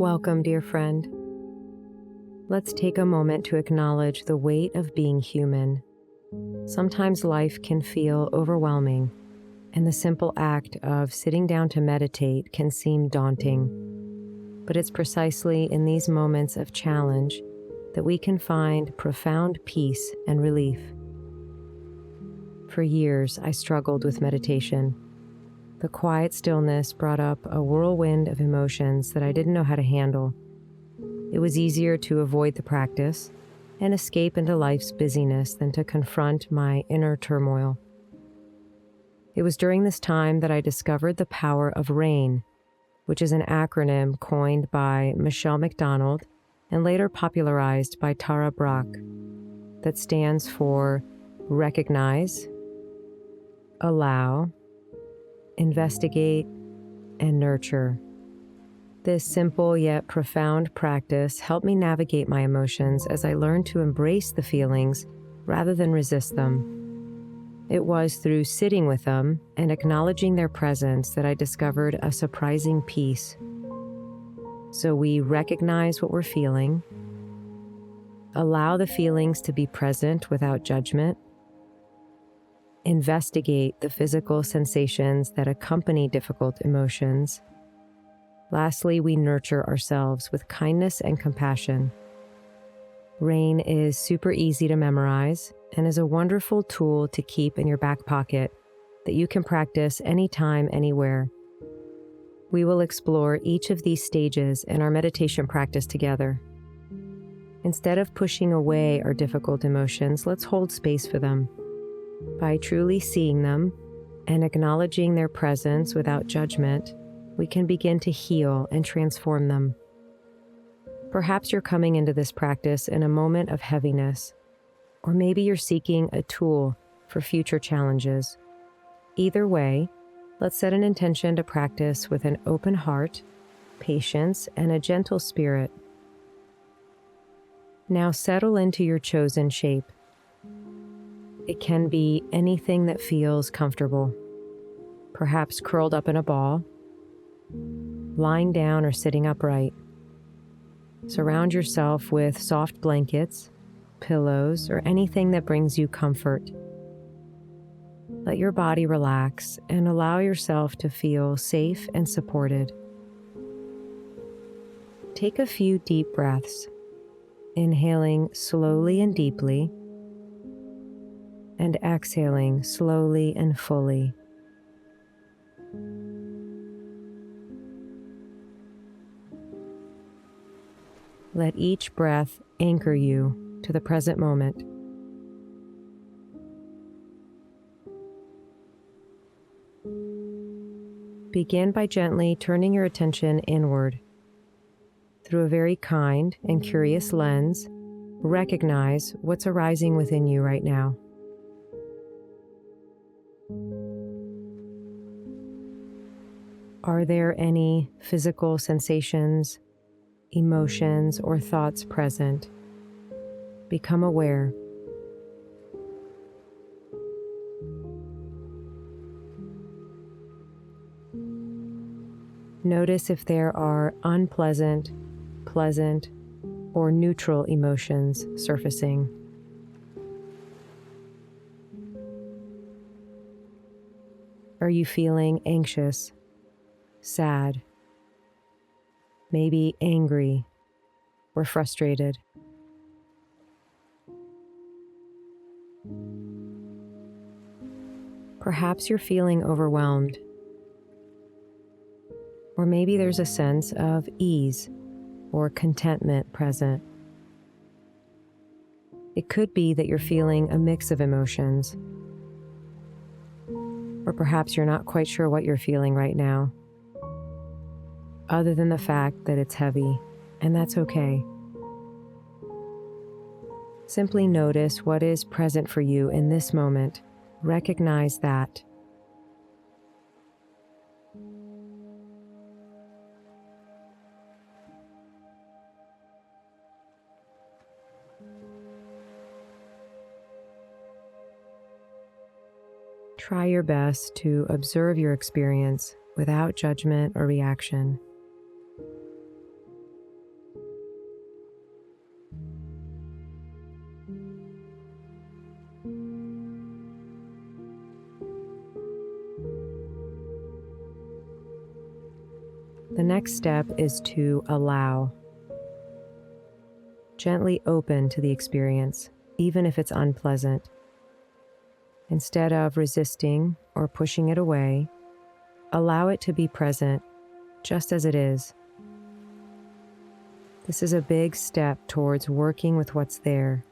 Welcome, dear friend. Let's take a moment to acknowledge the weight of being human. Sometimes life can feel overwhelming, and the simple act of sitting down to meditate can seem daunting. But it's precisely in these moments of challenge that we can find profound peace and relief. For years, I struggled with meditation. The quiet stillness brought up a whirlwind of emotions that I didn't know how to handle. It was easier to avoid the practice and escape into life's busyness than to confront my inner turmoil. It was during this time that I discovered the power of RAIN, which is an acronym coined by Michele McDonald and later popularized by Tara Brach, that stands for recognize, allow, investigate, and nurture. This simple yet profound practice helped me navigate my emotions as I learned to embrace the feelings rather than resist them. It was through sitting with them and acknowledging their presence that I discovered a surprising peace. So we recognize what we're feeling, allow the feelings to be present without judgment, investigate the physical sensations that accompany difficult emotions. Lastly, we nurture ourselves with kindness and compassion. RAIN is super easy to memorize and is a wonderful tool to keep in your back pocket that you can practice anytime, anywhere. We will explore each of these stages in our meditation practice together. Instead of pushing away our difficult emotions, let's hold space for them. By truly seeing them and acknowledging their presence without judgment, we can begin to heal and transform them. Perhaps you're coming into this practice in a moment of heaviness, or maybe you're seeking a tool for future challenges. Either way, let's set an intention to practice with an open heart, patience, and a gentle spirit. Now settle into your chosen shape. It can be anything that feels comfortable, perhaps curled up in a ball, lying down or sitting upright. Surround yourself with soft blankets, pillows, or anything that brings you comfort. Let your body relax and allow yourself to feel safe and supported. Take a few deep breaths, inhaling slowly and deeply, and exhaling slowly and fully. Let each breath anchor you to the present moment. Begin by gently turning your attention inward. Through a very kind and curious lens, recognize what's arising within you right now. Are there any physical sensations, emotions, or thoughts present? Become aware. Notice if there are unpleasant, pleasant, or neutral emotions surfacing. Are you feeling anxious, sad, maybe angry or frustrated? Perhaps you're feeling overwhelmed, or maybe there's a sense of ease or contentment present. It could be that you're feeling a mix of emotions, or perhaps you're not quite sure what you're feeling right now, other than the fact that it's heavy, and that's okay. Simply notice what is present for you in this moment. Recognize that. Try your best to observe your experience without judgment or reaction. The next step is to allow. Gently open to the experience, even if it's unpleasant. Instead of resisting or pushing it away, allow it to be present, just as it is. This is a big step towards working with what's there.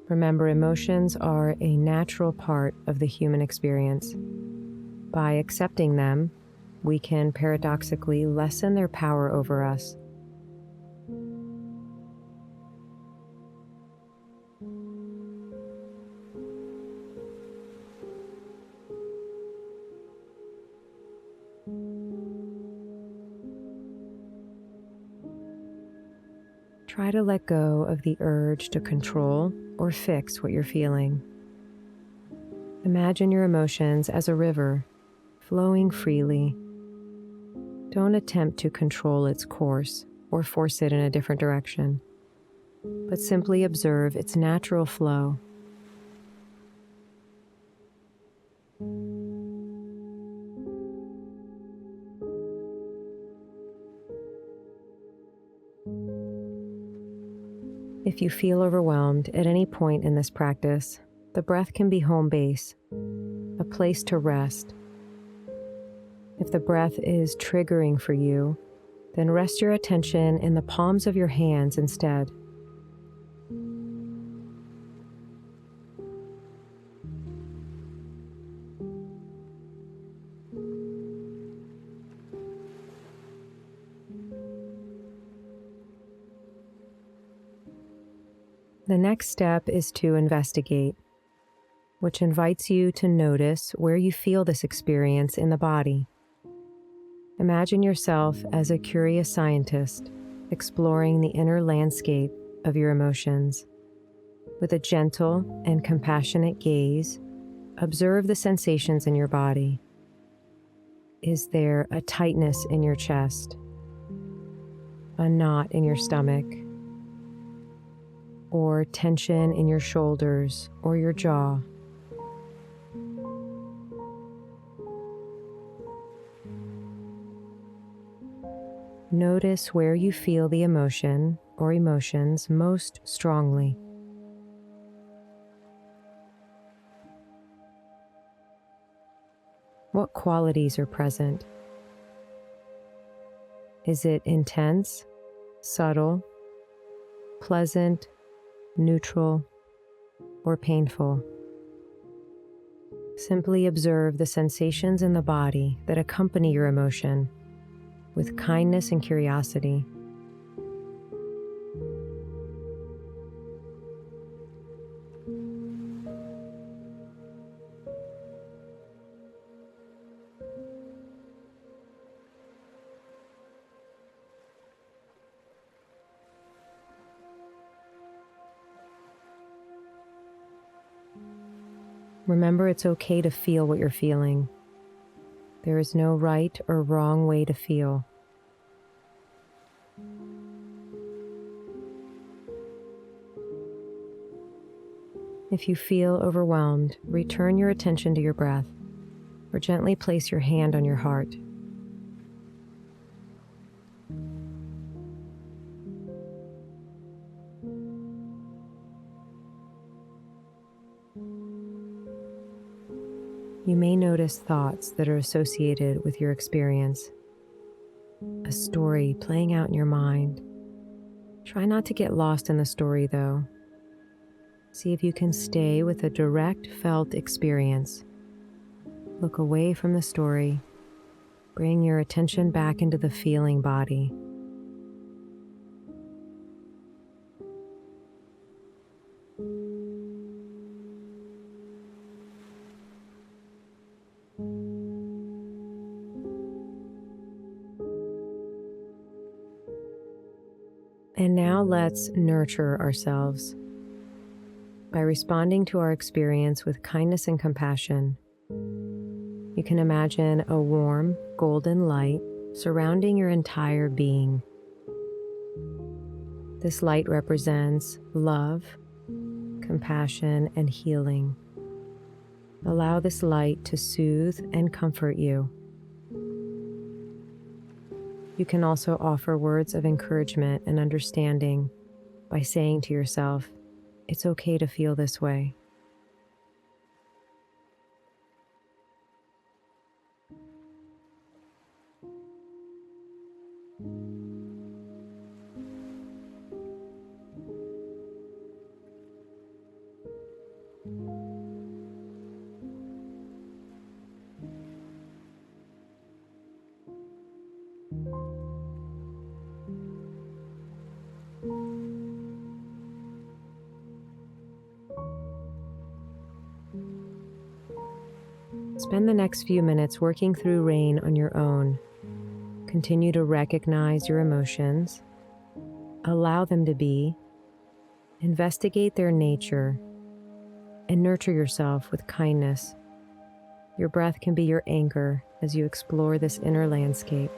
Remember, emotions are a natural part of the human experience. By accepting them, we can paradoxically lessen their power over us. Try to let go of the urge to control or fix what you're feeling. Imagine your emotions as a river, flowing freely. Don't attempt to control its course or force it in a different direction, but simply observe its natural flow. If you feel overwhelmed at any point in this practice, the breath can be home base, a place to rest. If the breath is triggering for you, then rest your attention in the palms of your hands instead. The next step is to investigate, which invites you to notice where you feel this experience in the body. Imagine yourself as a curious scientist exploring the inner landscape of your emotions. With a gentle and compassionate gaze, observe the sensations in your body. Is there a tightness in your chest? A knot in your stomach? Or tension in your shoulders or your jaw? Notice where you feel the emotion or emotions most strongly. What qualities are present? Is it intense, subtle, pleasant, neutral, or painful? Simply observe the sensations in the body that accompany your emotion with kindness and curiosity. Remember, it's okay to feel what you're feeling. There is no right or wrong way to feel. If you feel overwhelmed, return your attention to your breath, or gently place your hand on your heart. You may notice thoughts that are associated with your experience, a story playing out in your mind. Try not to get lost in the story, though. See if you can stay with a direct felt experience. Look away from the story. Bring your attention back into the feeling body. And now let's nurture ourselves. By responding to our experience with kindness and compassion, you can imagine a warm, golden light surrounding your entire being. This light represents love, compassion, and healing. Allow this light to soothe and comfort you. You can also offer words of encouragement and understanding by saying to yourself, "It's okay to feel this way." Spend the next few minutes working through rain on your own. Continue to recognize your emotions, allow them to be, investigate their nature, and nurture yourself with kindness. Your breath can be your anchor as you explore this inner landscape.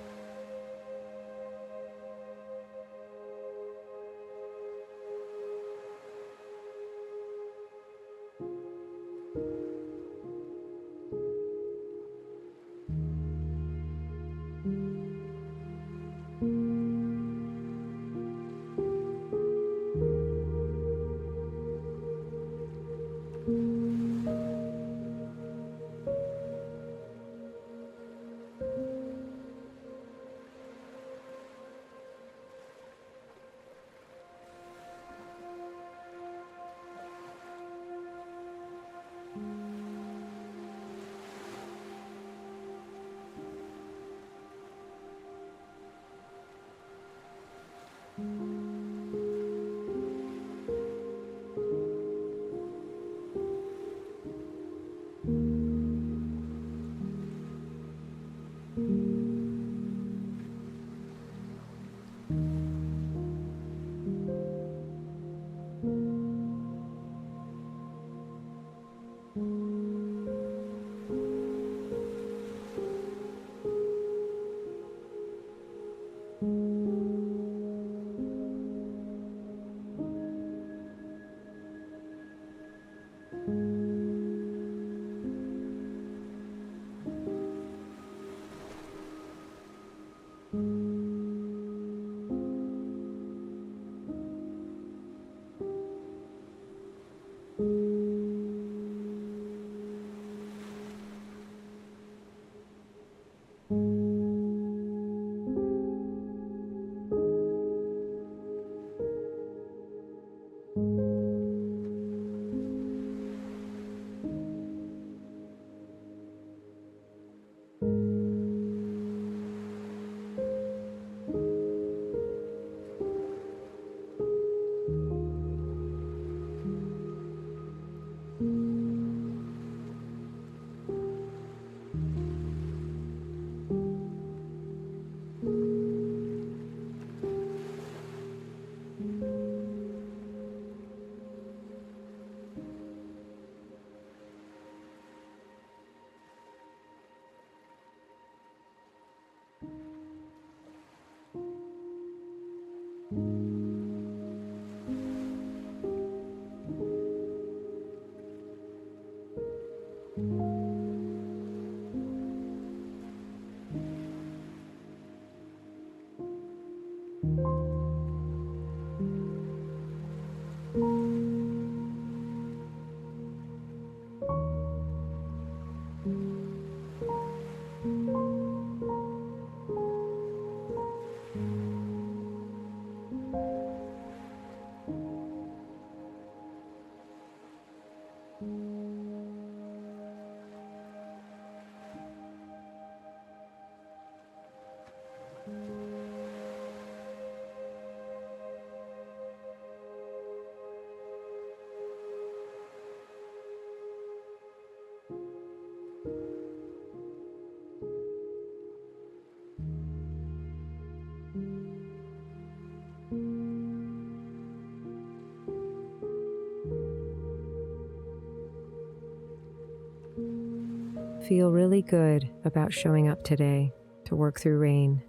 Feel really good about showing up today to work through rain.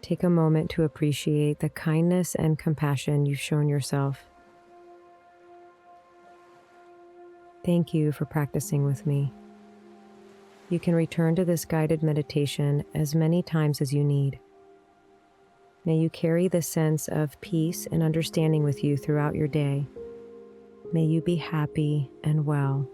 Take a moment to appreciate the kindness and compassion you've shown yourself. Thank you for practicing with me. You can return to this guided meditation as many times as you need. May you carry this sense of peace and understanding with you throughout your day. May you be happy and well.